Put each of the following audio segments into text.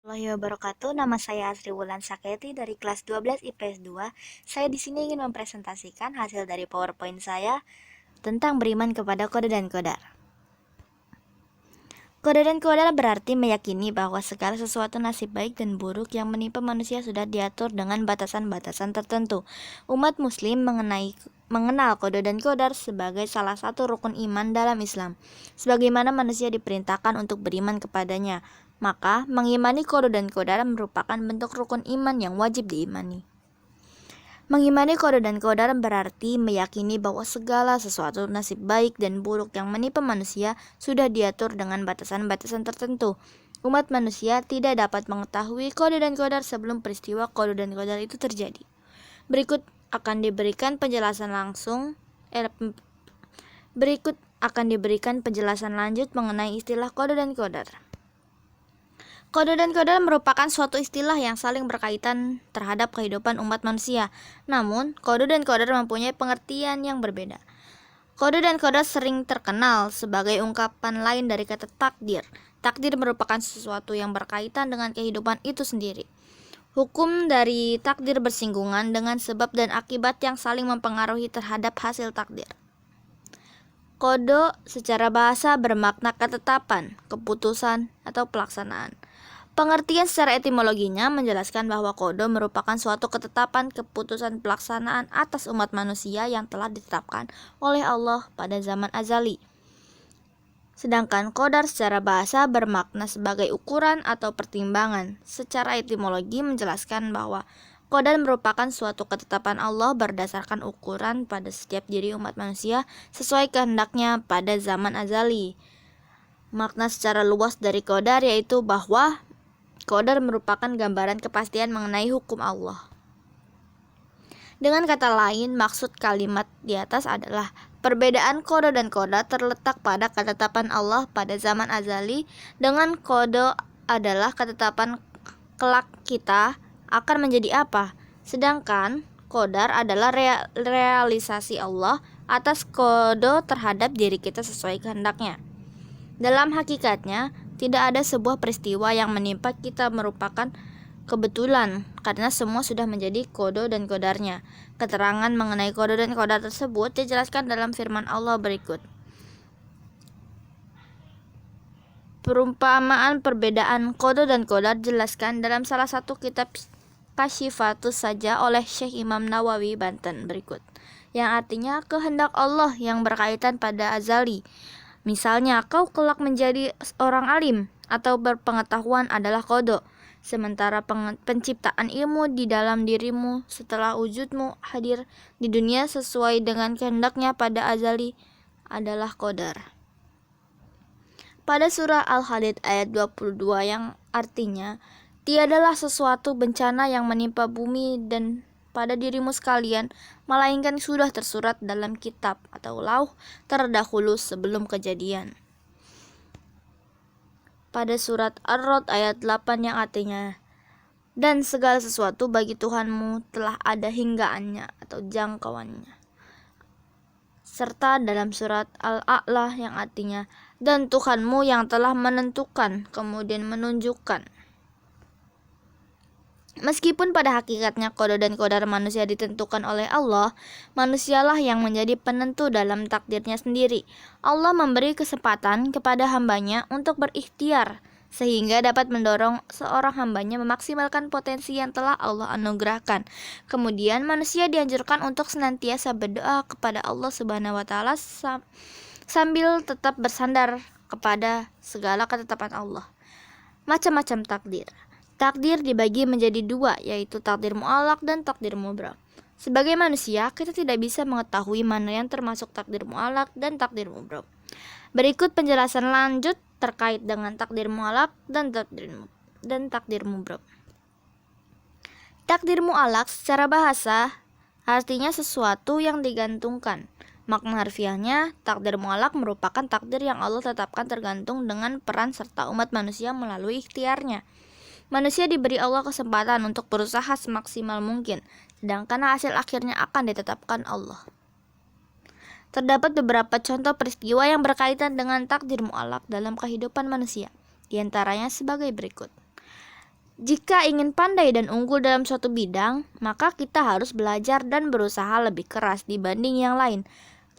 Warahmatullahi wabarakatuh. Nama saya Asri Wulan Saketi dari kelas 12 IPS 2. Saya di sini ingin mempresentasikan hasil dari PowerPoint saya tentang beriman kepada kode dan kodar. Kode dan kodar berarti meyakini bahwa segala sesuatu nasib baik dan buruk yang menimpa manusia sudah diatur dengan batasan-batasan tertentu. Umat muslim mengenal kode dan kodar sebagai salah satu rukun iman dalam Islam. Sebagaimana manusia diperintahkan untuk beriman kepadanya, maka mengimani kode dan kodar merupakan bentuk rukun iman yang wajib diimani. Mengimani kode dan kodar berarti meyakini bahwa segala sesuatu nasib baik dan buruk yang menimpa manusia sudah diatur dengan batasan-batasan tertentu. Umat manusia tidak dapat mengetahui kode dan kodar sebelum peristiwa kode dan kodar itu terjadi. Berikut akan diberikan penjelasan lanjut mengenai istilah kode dan kodar. Kode dan kodar merupakan suatu istilah yang saling berkaitan terhadap kehidupan umat manusia. Namun, kode dan kodar mempunyai pengertian yang berbeda. Kode dan kodar sering terkenal sebagai ungkapan lain dari kata takdir. Takdir merupakan sesuatu yang berkaitan dengan kehidupan itu sendiri. Hukum dari takdir bersinggungan dengan sebab dan akibat yang saling mempengaruhi terhadap hasil takdir. Kode secara bahasa bermakna ketetapan, keputusan, atau pelaksanaan. Pengertian secara etimologinya menjelaskan bahwa kode merupakan suatu ketetapan keputusan pelaksanaan atas umat manusia yang telah ditetapkan oleh Allah pada zaman azali. Sedangkan kodar secara bahasa bermakna sebagai ukuran atau pertimbangan. Secara etimologi menjelaskan bahwa kodar merupakan suatu ketetapan Allah berdasarkan ukuran pada setiap diri umat manusia sesuai kehendaknya pada zaman azali. Makna secara luas dari kodar yaitu bahwa kodar merupakan gambaran kepastian mengenai hukum Allah. Dengan kata lain, maksud kalimat di atas adalah perbedaan kode dan kodar terletak pada ketetapan Allah pada zaman azali, dengan kode adalah ketetapan kelak kita akan menjadi apa, sedangkan kodar adalah realisasi Allah atas kode terhadap diri kita sesuai kehendaknya. Dalam hakikatnya, tidak ada sebuah peristiwa yang menimpa kita merupakan kebetulan, karena semua sudah menjadi kode dan kodarnya. Keterangan mengenai kode dan kodar tersebut dijelaskan dalam firman Allah berikut. Perumpamaan perbedaan kode dan kodar dijelaskan dalam salah satu kitab Kasyifatus saja oleh Syekh Imam Nawawi Banten berikut, yang artinya kehendak Allah yang berkaitan pada azali. Misalnya, kau kelak menjadi orang alim atau berpengetahuan adalah kode, sementara penciptaan ilmu di dalam dirimu setelah wujudmu hadir di dunia sesuai dengan kehendaknya pada azali adalah kodar. Pada surah Al-Hadid ayat 22 yang artinya, tiadalah sesuatu bencana yang menimpa bumi dan pada dirimu sekalian, melainkan sudah tersurat dalam kitab atau lauh terdahulu sebelum kejadian. Pada surat Ar-Rod ayat 8 yang artinya, dan segala sesuatu bagi Tuhanmu telah ada hinggaannya atau jangkauannya. Serta dalam surat Al-A'la yang artinya, dan Tuhanmu yang telah menentukan kemudian menunjukkan. Meskipun pada hakikatnya kode dan kodar manusia ditentukan oleh Allah, manusialah yang menjadi penentu dalam takdirnya sendiri. Allah memberi kesempatan kepada hambanya untuk berikhtiar, sehingga dapat mendorong seorang hambanya memaksimalkan potensi yang telah Allah anugerahkan. Kemudian manusia dianjurkan untuk senantiasa berdoa kepada Allah Subhanahu wa Ta'ala sambil tetap bersandar kepada segala ketetapan Allah. Macam-macam takdir. Takdir dibagi menjadi dua, yaitu takdir mu'allaq dan takdir mubram. Sebagai manusia, kita tidak bisa mengetahui mana yang termasuk takdir mu'allaq dan takdir mubram. Berikut penjelasan lanjut terkait dengan takdir mu'allaq dan takdir mubram. Takdir mu'allaq secara bahasa artinya sesuatu yang digantungkan. Makna harfiahnya, takdir mu'allaq merupakan takdir yang Allah tetapkan tergantung dengan peran serta umat manusia melalui ikhtiarnya. Manusia diberi Allah kesempatan untuk berusaha semaksimal mungkin, sedangkan hasil akhirnya akan ditetapkan Allah. Terdapat beberapa contoh peristiwa yang berkaitan dengan takdir mu'allaq dalam kehidupan manusia, di antaranya sebagai berikut. Jika ingin pandai dan unggul dalam suatu bidang, maka kita harus belajar dan berusaha lebih keras dibanding yang lain.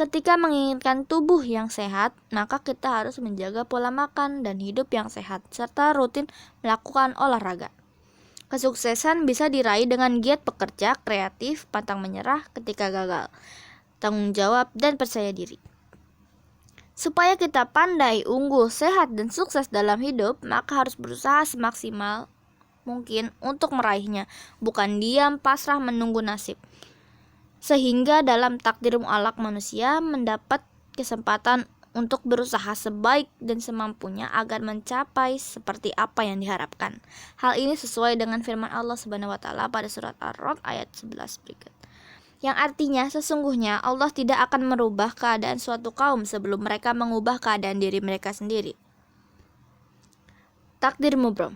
Ketika menginginkan tubuh yang sehat, maka kita harus menjaga pola makan dan hidup yang sehat, serta rutin melakukan olahraga. Kesuksesan bisa diraih dengan giat bekerja, kreatif, pantang menyerah ketika gagal, tanggung jawab, dan percaya diri. Supaya kita pandai, unggul, sehat, dan sukses dalam hidup, maka harus berusaha semaksimal mungkin untuk meraihnya, bukan diam pasrah menunggu nasib. Sehingga dalam takdir mu'alak manusia mendapat kesempatan untuk berusaha sebaik dan semampunya agar mencapai seperti apa yang diharapkan. Hal ini sesuai dengan firman Allah Subhanahu wa taala pada surat Ar-Ra'd ayat 11 berikut. Yang artinya sesungguhnya Allah tidak akan merubah keadaan suatu kaum sebelum mereka mengubah keadaan diri mereka sendiri. Takdir mubrom.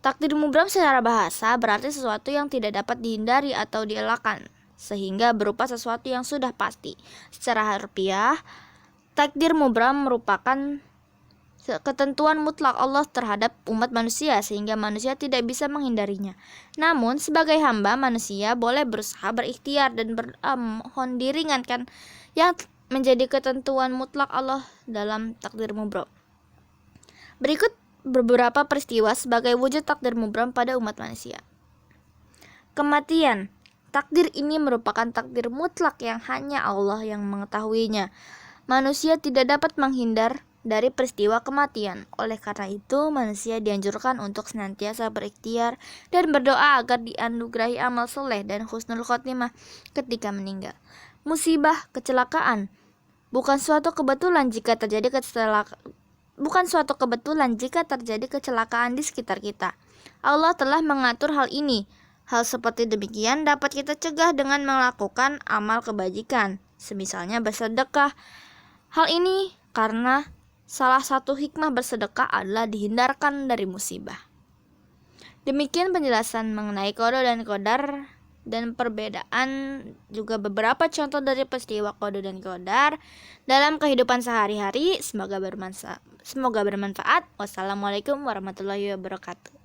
Takdir mubrom secara bahasa berarti sesuatu yang tidak dapat dihindari atau dielakkan, sehingga berupa sesuatu yang sudah pasti. Secara harfiah, takdir mubrom merupakan ketentuan mutlak Allah terhadap umat manusia sehingga manusia tidak bisa menghindarinya. Namun sebagai hamba manusia boleh berusaha berikhtiar dan bermohon diringankan yang menjadi ketentuan mutlak Allah dalam takdir mubrom. Berikut beberapa peristiwa sebagai wujud takdir mubrom pada umat manusia. Kematian. Takdir ini merupakan takdir mutlak yang hanya Allah yang mengetahuinya. Manusia tidak dapat menghindar dari peristiwa kematian. Oleh karena itu, manusia dianjurkan untuk senantiasa berikhtiar dan berdoa agar dianugerahi amal soleh dan husnul khotimah ketika meninggal. Musibah, kecelakaan. Bukan suatu kebetulan jika terjadi kecelakaan di sekitar kita. Allah telah mengatur hal ini. Hal seperti demikian dapat kita cegah dengan melakukan amal kebajikan, semisalnya bersedekah. Hal ini karena salah satu hikmah bersedekah adalah dihindarkan dari musibah. Demikian penjelasan mengenai qada dan qadar dan perbedaan juga beberapa contoh dari peristiwa qada dan qadar dalam kehidupan sehari-hari. Semoga bermanfaat. Wassalamualaikum warahmatullahi wabarakatuh.